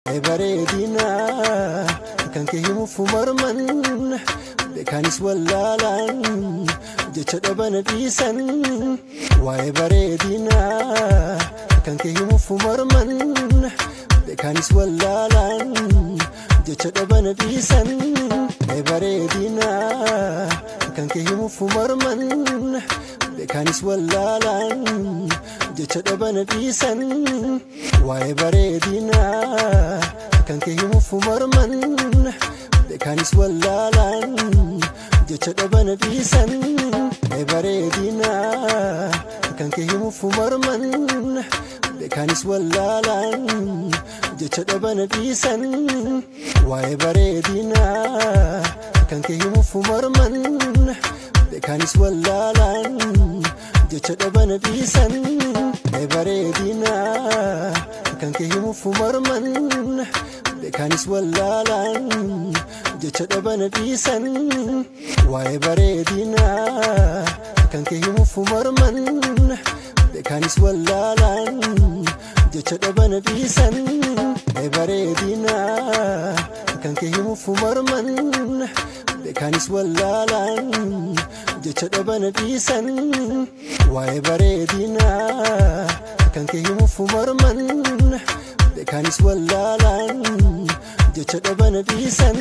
bareedina kan kee himuuf morman beekaanis wallaalaan jecha dhabana dhiisan. Waa'ee bareedina kan kee himuuf morman beekaanis wallaalaan jecha dhabana dhiisan. Bareedina kan kee himuuf morman beekaanis wallaalaan jecha dhabana dhiisan. Waa'ee bareedina kan kee himuuf morman beekaanis wallaalaan jecha dhabana dhiisan. Bareedina kan kee himuuf morman beekaanis wallaalaan jecha dhabana dhiisan. Waa'ee bareedina kan kee himuuf morman beekaanis wallaalaan jecha dhabana dhiisan. Bareedina kan kee himuuf morman beekaanis wallaalaan jecha dhabana dhiisan. Waa'ee bareedina kan kee himuuf morman beekaanis wallaalaan jecha dhabana dhiisan. Bareedina kan kee himuuf morman beekaanis wallaalaan jecha dhabana dhiisan. Waa'ee bareedina kan kee himuuf morman beekaanis wallaalaan jecha dhabana dhiisan.